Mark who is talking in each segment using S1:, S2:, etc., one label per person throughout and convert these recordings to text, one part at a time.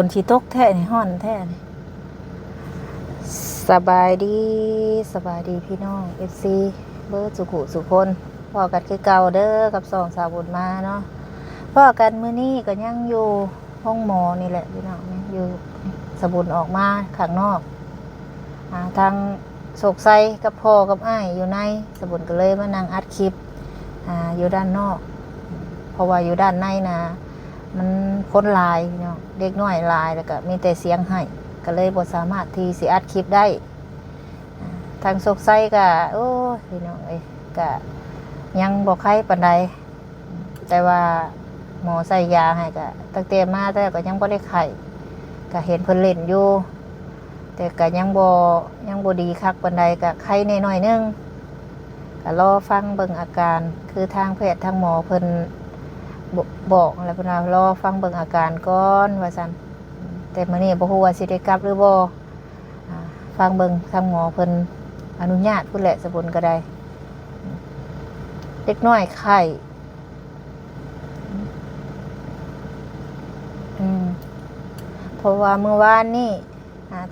S1: นสิตกแท้นี่ฮ้อนแท้นี่สบายดีสบายดีพี่น้อง FC เบิร์ดสุขุสุคนพ่อกันคือเก่าเด้อกับสองสาวบุญมาเนาะพ่อกันมื้อนี้ก็ยังอยู่ห้องหมอนี่แหละพี่น้องอยู่สบุญออกมาข้างนอกทางโศกไซกับพ่อกับอ้ายอยู่ในสบุญก็เลยมานั่งอัดคลิปอยู่ด้านนอกเพราะว่าอยู่ด้านในนะมันคนหลายเนาะเด็กน้อยหลายแล้วก็มีแต่เสียงให้ก็เลยบ่สามารถที่สิอัดคลิปได้ทางโศกไซก็โอ้พี่น้องเอ้ยก็ยังบ่ไข้ปานใดแต่ว่าหมอใส่ยาให้ก็ตั้งแต่มาแต่ก็ยังบ่ได้ไข้ก็เห็นเพิ่นเล่นอยู่แต่ก็ยังบ่ดีคักปานใดก็ไข้น้อยๆนึงก็รอฟังเบิ่งอาการคือทางแพทย์ทางหมอเพิ่นบอกแล้วเพิ่นว่ารอฟังเบิ่งอาการก่อนว่าซั่นแต่มื้อนี้บ่ฮู้ว่าสิได้กลับหรือบ่ฟังเบิ่งทางหมอเพิ่นอนุญาตพุ่นแหละสบุญก็ได้เด็กน้อยไข้เพราะว่าเมื่อวานนี่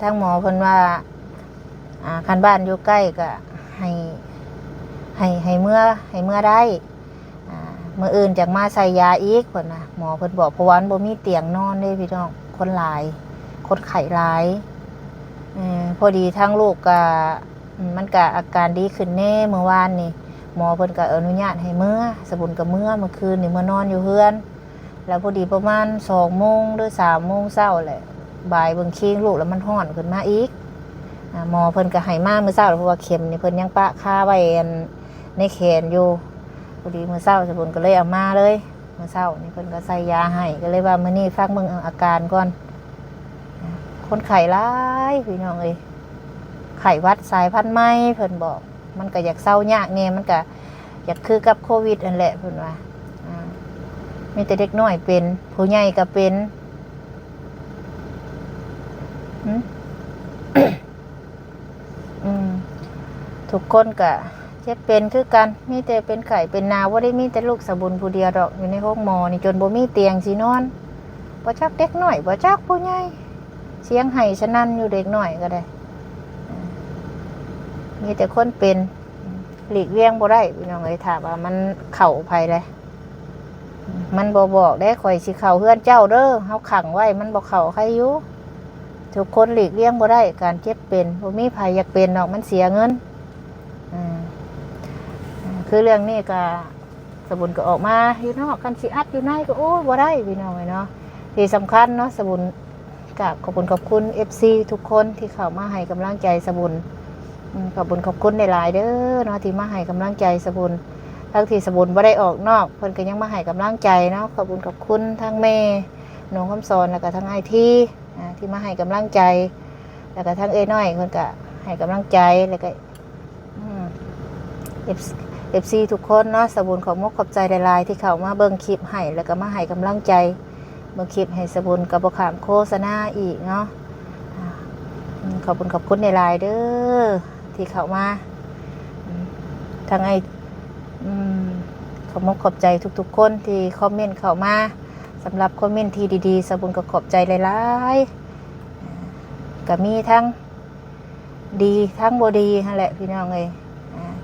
S1: ทางหมอเพิ่นว่าคันบ้านอยู่ใกล้ก็ให้เมื่อได้มื้ออื่นจักมาใส่ยาอีกเพิ่นน่ะหมอเพิ่นบอกเพราะว่าบ่มีเตียงนอนเด้พี่น้องคนหลายคนไข้หลายพอดีทางลูกก็มันก็อาการดีขึ้นแน่เมื่อวานนี่หมอเพิ่นก็อนุญาตให้มื้อสบุญก็มื้อเมื่อคืนนี่มื้อนอนอยู่เฮือนแล้วพอดีประมาณ 2 โมงหรือ 3 โมงเช้าแหละบ่ายเบิ่งคิงลูกแล้วมันร้อนขึ้นมาอีกหมอเพิ่นก็ให้มามื้อเช้าเพราะว่าเข็มนี่เพิ่นยังปะคาไว้ในแขนอยู่พอดีมื้อเช้าสบุญก็เลยเอามาเลยมื้อเช้านี่เพิ่นก็ใส่ยาให้ก็เลยว่ามื้อนี้ฟังเบิ่งอาการก่อนคนไข้หลายพี่น้องเอ้ยไข้หวัดสายพันธุ์ใหม่เพิ่นบอกมันก็อยากเศร้ายากแน่มันก็อยากคือกับโควิดนั่นแหละเพิ่นว่ามีแต่เด็กน้อยเป็นผู้ใหญ่ก็เป็น ทุกคนก็เจ็บเป็นคือกันมีแต่เป็นไข้เป็นนาบ่ได้มีแต่ลูกสบุญผู้เดียวดอกอยู่ในห้องหมอนี่จนบ่มีเตียงสินอนบ่จักเด็กน้อยบ่จักผู้ใหญ่เสียงไห้สนั่นอยู่เด็กน้อยก็ได้มีแต่คนเป็นหลีกเลี่ยงบ่ได้พี่น้องเอ้ยถามว่ามันเข้าภัยเลยมันบ่บอกได้ข่อยสิเข้าเฮือนเจ้าเด้อเฮาขังไว้มันบ่เข้าใครอยู่ทุกคนหลีกเลี่ยงบ่ได้การเจ็บเป็นบ่มีภัยอยากเป็นดอกมันเสียเงินคือเรื่องนี้ก็สบุญก็ออกมาอยู่นอกกันสิอัดอยู่ในก็โอ้บ่ได้พี่น้องเนาะที่สำคัญเนาะสบุญกับขอบคุณ FC ทุกคนที่เข้ามาให้กำลังใจสบุญขอบคุณหลายๆเด้อเนาะที่มาให้กำลังใจสบุญทั้งที่สบุญบ่ได้ออกนอกเพิ่นก็ยังมาให้กำลังใจเนาะขอบคุณทั้งแม่น้องคำสอนแล้วก็ทั้งITที่มาให้กำลังใจแล้วก็ทั้งน้อยเพิ่นก็ให้กำลังใจแล้วก็FC ทุกคนเนาะสบุญขอบขอบใจหลายๆที่เข้ามาเบิ่งคลิปให้แล้วก็มาให้กำลังใจเบิ่งคลิปให้สบุญกับบ่ขามโฆษณาอีกเนาะขอบคุณหลายๆเด้อที่เข้ามาทางขอบใจทุกๆคนที่คอมเมนต์เข้ามาสำหรับคอมเมนต์ที่ดีๆสบุญก็ขอบใจหลายๆก็มีทั้งดีทั้งบ่ดีนั่นแหละพี่น้องเอ้ย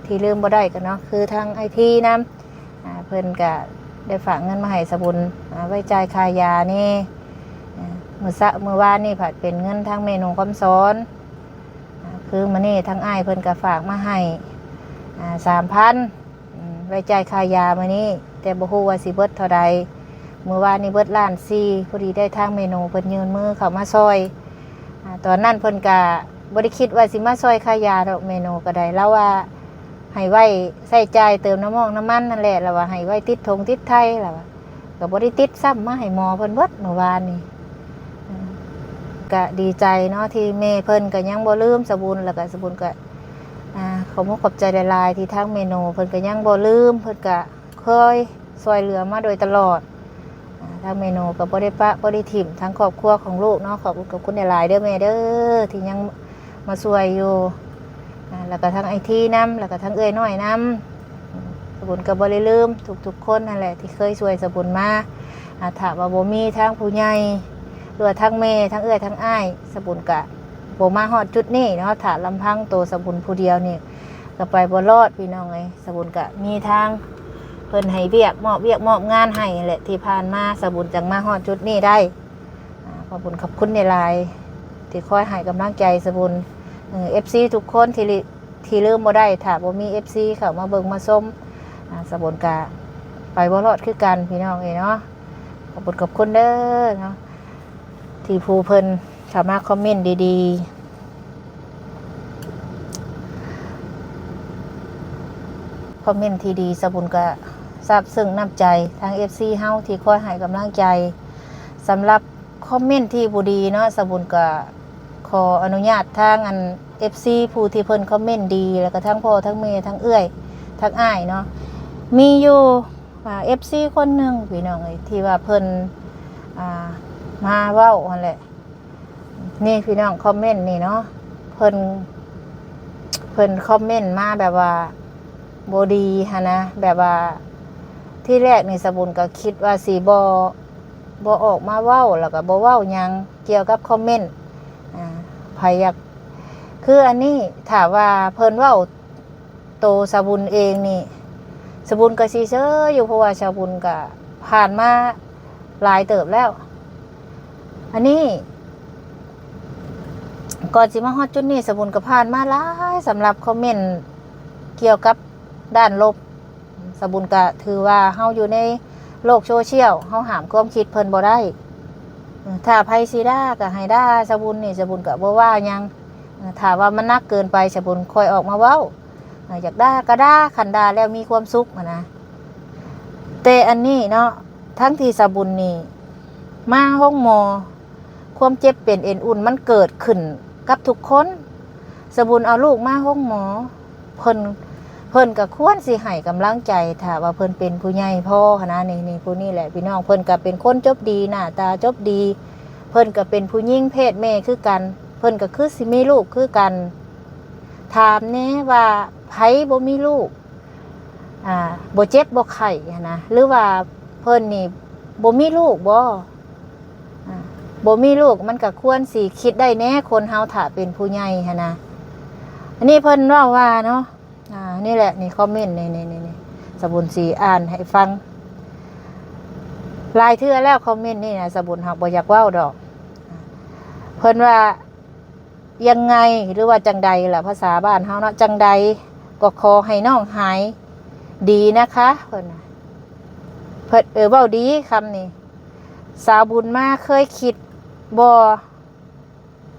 S1: ที่ลืมบ่ได้กันเนาะคือทางITนำเพิ่นก็ได้ฝากเงินมาให้สบุญไว้จ่ายค่ายานี่มื้อวานนี่ผัดเป็นเงินทางเมนูคำสอนคือมื้อนี้ทางอ้ายเพิ่นก็ฝากมาให้3,000ไว้จ่ายค่ายามื้อนี้แต่บ่ฮู้ว่าสิเบิดเท่าใดมื้อวานนี้เบิดล้าน4พอดีได้ทางเมนูเพิ่นยื่นมือเข้ามาซอยตอนนั้นเพิ่นก็บ่ได้คิดว่าสิมาซอยค่ายาดอกเมนูก็ได้แล้วว่าให้ไว้ใส่ใจเติมน้ำมันนั่นแหละแล้วว่าให้ไว้ติดธงติดไทยแล้วว่าก็บ่ได้ติดซ้ำมาให้หมอเพิ่นเบิดเมื่อวานนี้ก็ดีใจเนาะที่แม่เพิ่นก็ยังบ่ลืมสบุญแล้วก็สบุญก็ขอบใจหลายๆที่ทางเมนูเพิ่นก็ยังบ่ลืมเพิ่นก็เคยช่วยเหลือมาโดยตลอดทางเมนูก็บ่ได้ปะบ่ได้ถิ่มทั้งครอบครัวของลูกเนาะขอบคุณหลายๆเด้อแม่เด้อที่ยังมาช่วยอยู่แล้วก็ทั้งITนำแล้วก็ทั้งน้อยนำสบุญก็บ่ได้ลืมทุกๆคนนั่นแหละที่เคยช่วยสบุญมาถ้าว่าบ่มีทางผู้ใหญ่ รือว่าทั้งแม่ทั้งเอื้อยทั้งอ้ายสบุญกะบ่มาฮอดจุดนี้เนาะถ้าลำพังตัวสบุญผู้เดียวนี่ก็ไปบ่รอดพี่น้องเอ้ยสบุญกะมีทางเพิ่นให้เวียกมอบงานให้แหละที่ผ่านมาสบุญจังมาฮอดจุดนี้ได้ขอบคุณขอบคุณในไลน์ที่คอยให้กำลังใจสบุญFC ทุกคนที่ลืมบ่ได้ถ้าบ่มี FC เข้ามาเบิ่งมาชมสบุญกะไปบ่รอดคือกันพี่น้องเอ้ยเนาะขอบคุณขอบคุณเด้อเนาะที่ผู้เพิ่นสามารถคอมเมนต์ดีๆคอมเมนต์ที่ดีสบุญก็ซาบซึ้งน้ำใจทาง FC เฮาที่คอยให้กำลังใจสำหรับคอมเมนต์ที่บ่ดีเนาะสบุญก็ขออนุญาตทางFC ผู้ที่เพิ่นคอมเมนต์ดีแล้วก็ทั้งพ่อทั้งแม่ทั้งเอื้อยทั้งอ้ายเนาะมีอยู่FC คนหนึ่งพี่น้องเอ้ยที่ว่าเพิ่นมาเว้าหั่นแหละนี่พี่น้องคอมเมนต์นี่เนาะเพิ่นคอมเมนต์มาแบบว่าบ่ดีหั่นนะแบบว่าที่แรกนี่สบุญก็คิดว่าสิบ่ออกมาเว้าแล้วก็บ่เว้าหยังเกี่ยวกับคอมเมนต์ไผอยากคืออันนี้ถ้าว่าเพิ่นเว้าโตสบุญเองนี่สบุญก็สิเชื่ออยู่เพราะว่าสบุญก็ผ่านมาหลายเติบแล้วอันนี้ก่อนสิมาฮอดจุดนี้สบุญก็ผ่านมาหลายสำหรับคอมเมนต์เกี่ยวกับด้านลบสบุญก็ถือว่าเฮาอยู่ในโลกโซเชียลเฮาห้ามความคิดเพิ่นบ่ได้ถ้าไผสิด่าก็ให้ด่าสบุญนี่สบุญก็บ่ว่าหยังถ้าว่ามันนักเกินไปสบุญค่อยออกมาเว้าอยากด่าก็ด่าคันด่าแล้วมีความสุขนะแต่อันนี้เนาะทั้งที่สบุญนี่มาห้องหมอความเจ็บเป็นเอ็นอุ่นมันเกิดขึ้นกับทุกคนสบุญเอาลูกมาห้องหมอเพิ่นก็ควรสิให้กำลังใจถ้าว่าเพิ่นเป็นผู้ใหญ่พ่อนะนี่ผู้นี้แหละพี่น้องเพิ่นก็เป็นคนจบดีหน้าตาจบดีเพิ่นก็เป็นผู้หญิงเพศแม่คือกันเพิ่นก็คือสิมีลูกคือกันถามแน่ว่าไผบ่มีลูกบ่เจ็บบ่ไข้นะหรือว่าเพิ่นนี่บ่มีลูกบ่มีลูกมันก็ควรสิคิดได้แน่คนเฮาถ้าเป็นผู้ใหญ่หั่นนะอันนี้เพิ่นว่าเนาะนี่แหละนี่คอมเมนต์นี่สบุญสิอ่านให้ฟังหลายเทื่อแล้วคอมเมนต์นี่นะสบุญหักบ่อยากเว้าดอกเพิ่นว่ายังไงหรือว่าจังใดล่ะภาษาบ้านเฮาเนาะจังใดก็ขอให้น้องหายดีนะคะเพิ่นเว้าดีคำนี้สาวบุญมาเคยคิดบ่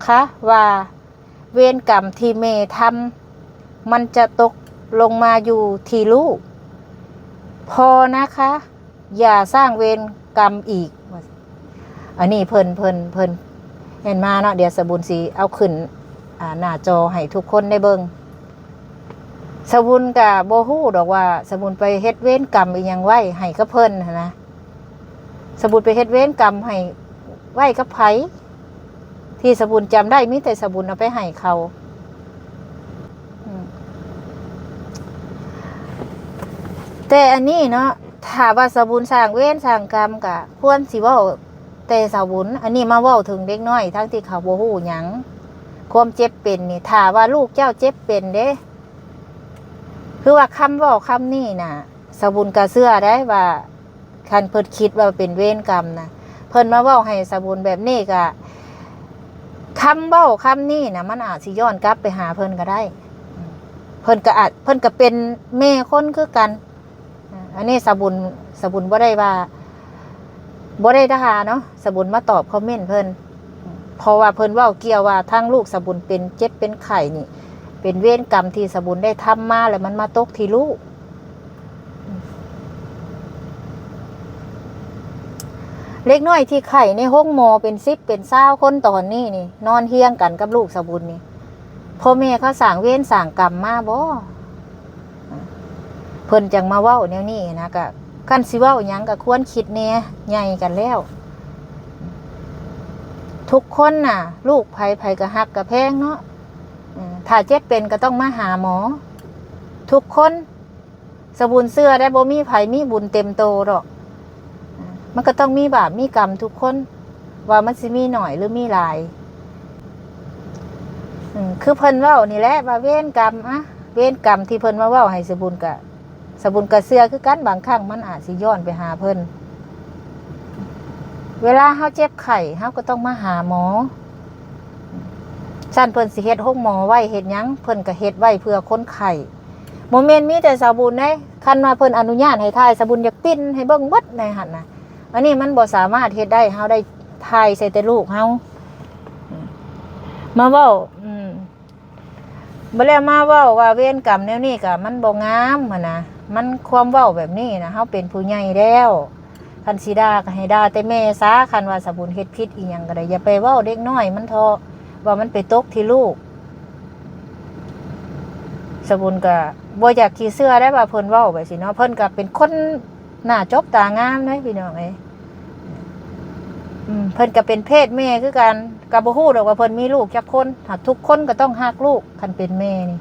S1: คะว่าเวรกรรมที่แม่ทำมันจะตกลงมาอยู่ที่ลูกพอนะคะอย่าสร้างเวรกรรมอีกอันนี้เพิ่นเห็นมาเนาะเดี๋ยวสบุญสิเอาขึ้นหน้าจอให้ทุกคนได้เบิ่งสบุญก็บ่ฮู้ดอกว่าสบุญไปเฮ็ดเวรกรรมอีหยังไว้ให้กับเพิ่นนะสบุญไปเฮ็ดเวรกรรมให้ไว้กับไผที่สบุญจำได้มีแต่สบุญเอาไปให้เขาแต่อันนี้เนาะถ้าว่าสบุญสร้างเวรสร้างกรรมก็ควรสิเว้าแต่สบุญอันนี้มาเว้าถึงเด็กน้อยทั้งที่เขาบ่ฮู้หยังความเจ็บเป็นนี่ถ้าว่าลูกเจ้าเจ็บเป็นเด้คือว่าคำเว้าคำนี้น่ะสบุญก็เชื่อได้ว่าคันเพิ่นคิดว่าเป็นเวรกรรมนะเพิ่นมาเว้าให้สบุญแบบนี้ก็คำเว้าคำนี้น่ะมันอาจสิย้อนกลับไปหาเพิ่นก็ได้เพิ่นก็เป็นแม่คนคือกันอันนี้สบุญบ่ได้ว่าบ่ได้ด่าเนาะสบุญมาตอบคอมเมนต์เพิ่นเพราะว่าเพิ่นเว้าเกี่ยวว่าทั้งลูกสบุญเป็นเจ็บเป็นไข้นี่เป็นเวรกรรมที่สบุญได้ทำมาแล้วมันมาตกที่ลูกเล็กน้อยที่ไข่ในห้องหมอเป็น10เป็น20คนตอนนี้นี่นอนเฮียงกันกับลูกสบุญนี่พ่อแม่เขาสร้างเวรสร้างกรรมมาบ่เพิ่นจังมาเว้าแนวนี้นะก็คันสิเว้าหยังก็ควรคิดแน่ใหญ่กันแล้วทุกคนน่ะลูกไผก็ฮักก็แพงเนาะถ้าเจ็บเป็นก็ต้องมาหาหมอทุกคนสบุญเสื้อได้บ่มีไผมีบุญเต็มโตหรอกมันก็ต้องมีบาปมีกรรมทุกคนบ ว่ามันสิมีหน่อยหรือมีหลายคือเพิ่นเว้านี่แหละว่าเวรกรรมอะเวรกรรมที่เพิ่นมาเว้าให้สบุญกะเชื่อคือกันบางครั้งมันอาจสิย้อนไปหาเพิ่นเวลาเฮาเจ็บไข้เฮาก็ต้องมาหาหมอซั่นเพิ่นสิเฮ็ดห้องหมอไว้เฮ็ดหยังเพิ่นก็เฮ็ดไว้เพื่อคนไข้บ่แม่นมีแต่สบุญเด้คันว่าเพิ่นอนุญาตให้ถ่ายสบุญอยากปิ้นให้เบิ่งเบิดในหั่นน่ะอันนี้มันบ่สามารถเฮ็ดได้เฮาได้ถ่ายใส่แต่ลูกเฮามาเว้าบ่แล้วมาเว้าว่าเวรกรรมแนวนี้ก็มันบ่งามหั่นนะมันความเว้าแบบนี้นะเฮาเป็นผู้ใหญ่แล้วคันสิด่าก็ให้ด่าแต่แม่ซะคันว่าสบุญเฮ็ดผิดอีหยังก็ได้อย่าไปเว้าเด็กน้อยมันเถาะว่ามันไปตกที่ลูกสบุญก็บ่อยากขี้เชื่อได้ว่าเพิ่นเว้าไปสิเนาะเพิ่นก็เป็นคนหน้าจบตางามเด้พี่น้องเอ้ยเพิ่นก็เป็นเพศแม่คือกันก็บ่ฮู้ดอกว่าเพิ่นมีลูกจักคนหากทุกคนก็ต้องรักลูกคันเป็นแม่นี่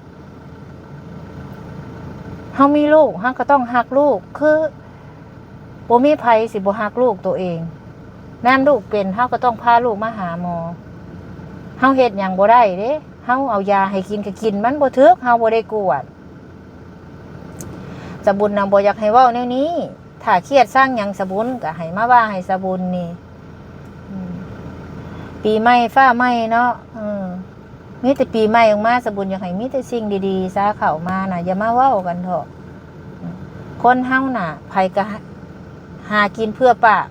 S1: เฮามีลูกเฮาก็ต้องรักลูกคือบ่มีไผสิบ่รักลูกตัวเองน้ำลูกเป็นเฮาก็ต้องพาลูกมาหาหมอเฮาเฮ็ดหยังบ่ได้เด้เฮาเอายาให้กินก็กินมันบ่ถึกเฮาบ่ได้กวดสบุญนำบ่อยากให้เว้าแนวนี้ถ้าเครียดสร้างหยังสบุญก็ให้มาว่าให้สบุญนี่ปีใหม่ฟ้าใหม่เนาะมีแต่ปีใหม่ออกมาสบุญอยากให้มีแต่สิ่งดีๆซาเข้ามาน่ะอย่ามาเว้ากันเถอะคนเฮาน่ะไผก็หากินเพื่อปาก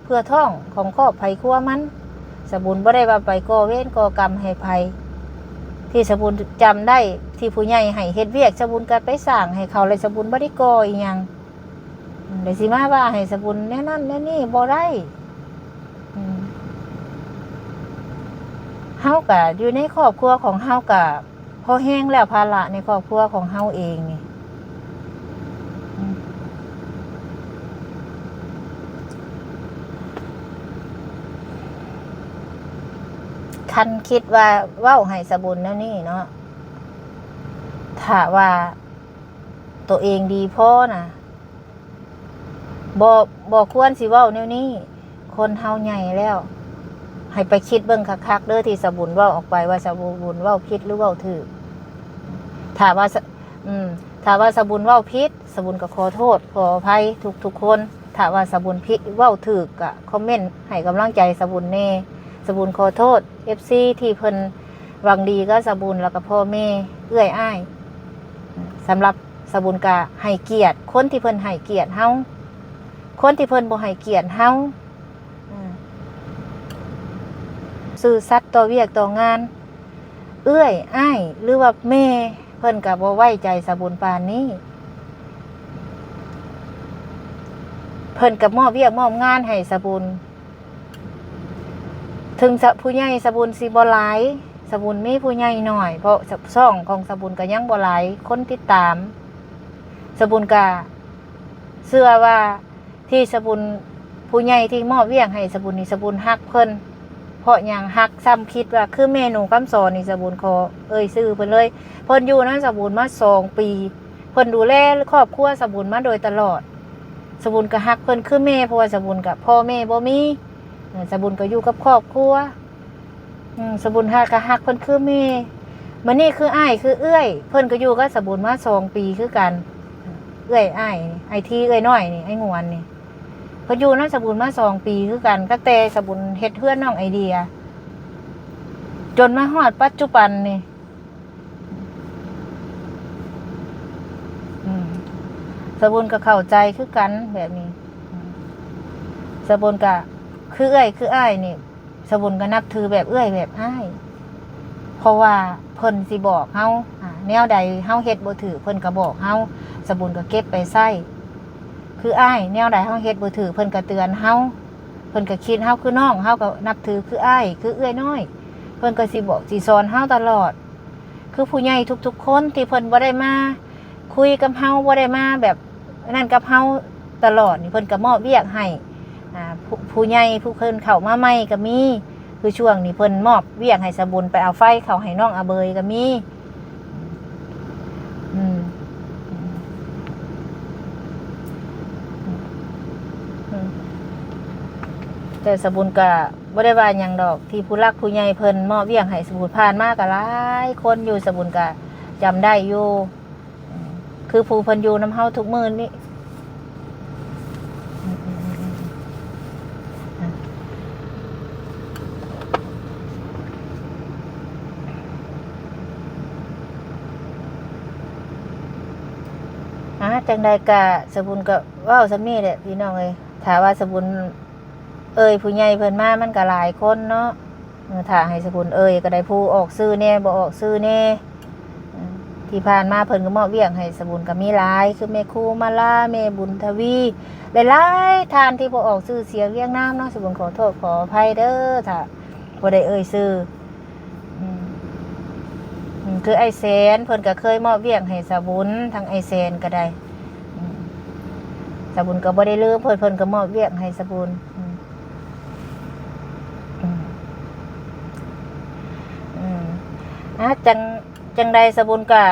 S1: เพื่อท้องของครอบไผครัวมันสบุญบ่ได้ว่าไปก่อเวรก่อกรรมให้ไผที่สบุญจำได้ที่ผู้ใหญ่ให้เฮ็ดเวียกสบุญก็ไปสร้างให้เขาเลยสบุญบ่ได้ก่ออีหยังได้สิมาว่าให้สบุญแน่นั่นแน่นี่บ่ได้เฮาก็อยู่ในครอบครัวของเฮาก็พอแห้งแล้วภาระในครอบครัวของเฮาเองนี่คันคิดว่าเว้าให้สบุญแล้วนี่เนาะถ้าว่าตัวเองดีพอน่ะบ่ควรสิเว้าแนวนี้คนเฮาใหญ่แล้วให้ไปคิดเบิ่งคักๆเด้อที่สบุญเว้าออกไปว่าสบุญเว้าผิดหรือเว้าถูกถ้าว่าสบุญเว้าผิดสบุญก็ขอโทษขออภัยทุกคนถ้าว่าสบุญผิดเว้าถูกก็คอมเมนต์ให้กำลังใจสบุญแน่สบุญขอโทษ FC ที่เพิ่นหวังดีก็สบุญแล้วก็พ่อแม่เอื้อยอ้ายสำหรับสบุญก็ให้เกียรติคนที่เพิ่นให้เกียรติเฮาคนที่เพิ่นบ่ให้เกียรติเฮาซื่อสัตย์ต่อเวียกต่องานเอื้อยอ้ายหรือว่าแม่เพิ่นก็บ่ไว้ใจสบุญปานนี้เพิ่นก็มอบเวียกมอบงานให้สบุญถึงผู้ใหญ่สบุญสิบ่หลายสบุญมีผู้ใหญ่หน่อยเพราะช่องของสบุญก็ยังบ่หลายคนติดตามสบุญก็เชื่อว่าที่สบุญผู้ใหญ่ที่มอบเวียกให้สบุญนี่สบุญฮักเพิ่นเพราะอย่างฮักซ้ำคิดว่าคือเมนูคำสอนนี่สบุญขอซื้อเพิ่นเลยเพิ่นอยู่นั้นสบุญมา2 ปีเพิ่นดูแลครอบครัวสบุญมาโดยตลอดสบุญก็ฮักเพิ่นคือแม่เพราะว่าสบุญกับพ่อแม่บ่มีสบุญก็อยู่กับครอบครัวสบุญก็ฮักเพิ่นคือแม่มื้อนี้คืออ้ายคือเอื้อยเพิ่นก็อยู่กับสบุญมา2 ปีคือกันเอื้อยอ้ายไอ้ที่เอื้อยน้อยนี่ไอ้งวนนี่เพิ่นอยู่นำสบุญมา2 ปีคือกันตั้งแต่สบุญเฮ็ดเฮือนน้องไอเดียจนมาฮอดปัจจุบันนี่สบุญก็เข้าใจคือกันแบบนี้สบุญก็คือเอื้อยคืออ้ายนี่สบุญก็นับถือแบบเอื้อยแบบอ้ายเพราะว่าเพิ่นสิบอกเฮาแนวใดเฮาเฮ็ดบ่ถูกเพิ่นก็บอกเฮาสบุญก็เก็บไปใช้คืออ้ายแนวใดเฮาเฮ็ดบ่ถูกเพิ่นก็เตือนเฮาเพิ่นก็คิดเฮาคือน้องเฮาก็นับถือคืออ้ายคือเอื้อยน้อยเพิ่นก็สิบอกสิสอนเฮาตลอดคือผู้ใหญ่ทุกๆคนที่เพิ่นบ่ได้มาคุยกับเฮาบ่ได้มาแบบนั่นกับเฮาตลอดนี่เพิ่นก็มอบเวียกให้ผู้ใหญ่ผู้เพิ่นเข้ามาใหม่ก็มีคือช่วงนี้เพิ่นมอบเวียกให้สบุญไปเอาไฟเข้าให้น้องอาเบยก็มีแต่สบุญก็ บ่ได้ว่าหยังดอกที่ผู้รักผู้ใหญ่เพิ่นมอบเวียงให้สมุนผ่านมาก็หลายคนอยู่สมุนก็จำได้อยู่คือผู้เพิ่นอยู่น้ำเฮาทุกมื้อนี่จังใดกะสบุญก็เว้าซำนี้แหละพี่น้องเอ้ยถ้าว่าสบุญผู้ใหญ่เพิ่นมามันก็หลายคนเนาะถ้าให้สบุญก็ได้ผู้ออกชื่อแน่บ่ออกชื่อแน่ที่ผ่านมาเพิ่นก็มอบเวียงให้สบุญก็มีหลายคือแม่ครูมาลาแม่บุญทวีหลายๆท่านที่บ่ออกชื่อเสียงเรียงนามเนาะสบุญขอโทษขออภัยเด้อถ้าบ่ได้ชื่อคือไอแสนเพิ่นก็เคยมอบเวียงให้สบุญทางไอแสนก็ได้สบุญก็บ่ได้ลืมเพิ่นก็มอบเวียงให้สบุญจังใดสบุญก็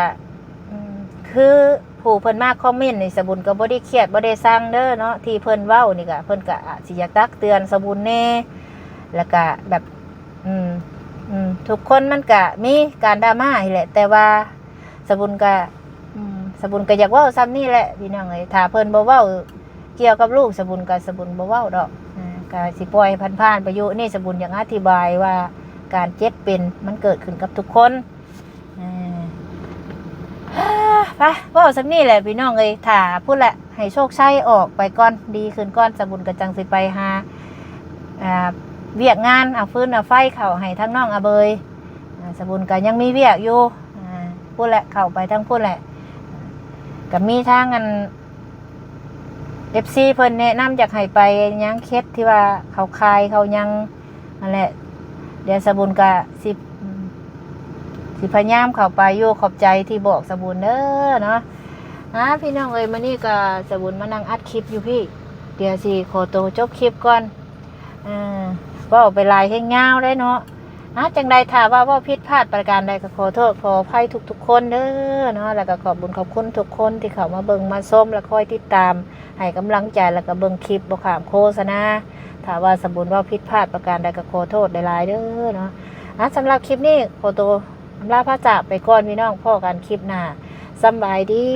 S1: คือผู้เพิ่นมาคอมเมนต์นี่สบุญก็บ่ได้เครียดบ่ได้สั่งเด้อเนาะที่เพิ่นเว้านี่ก็เพิ่นก็อาจสิอยากตักเตือนสบุญแน่แล้วก็แบบทุกคนมันก็มีการดราม่านี่แหละแต่ว่าสบุญก็อยากเว้าซ้ำนี่แหละพี่น้องเอ้ยถ้าเพิ่นบ่เว้าเกี่ยวกับลูกสบุญบ่เว้าดอกก็สิปล่อยผ่านๆไปอยู่นี่สบุญอยากอธิบายว่าการเจ็บเป็นมันเกิดขึ้นกับทุกคนไปเว้าซ้ำนี่แหละพี่น้องเอ้ยถ้าพูดแหละให้โชคชัยออกไปก่อนดีขึ้นก่อนสบุญก็จังสิไปหาเวียกงานเอาฟืนเอาไฟเข้าให้ทั้งน้องอาเบยสบุญก็ยังมีเวียกอยู่พูดแหละเข้าไปทั้งพูดแหละก็มีทางFC เพิ่นแนะนำอยากให้ไปยังเคสที่ว่าเขาคายเขายังนั่นแหละเดี๋ยวสบุญก็สิพยายามเข้าไปอยู่ขอบใจที่บอกสบุญเด้อเนาะพี่น้องเอ้ยมื้อนี้ก็สบุญมานั่งอัดคลิปอยู่พี่เดี๋ยวสิขอตัวจบคลิปก่อนก็ไปลายให้ยาวได้เนาะจังใดถ้าว่าผิดพลาดประการใดก็ขอโทษขออภัยทุกคนเด้อเนาะแล้วก็ขอบคุณทุกคนที่เข้ามาเบิ่งมาชมและคอยติดตามให้กำลังใจแล้วก็เบิ่งคลิปบ่ข้ามโฆษณาถ้าว่าสมบูรณ์ว่าผิดพลาดประการใดก็ขอโทษหลายๆเด้อเนาะสำหรับคลิปนี้ขอตัวอำลาพระจากไปก่อนพี่น้องพ่อกันคลิปหน้าสำบายดี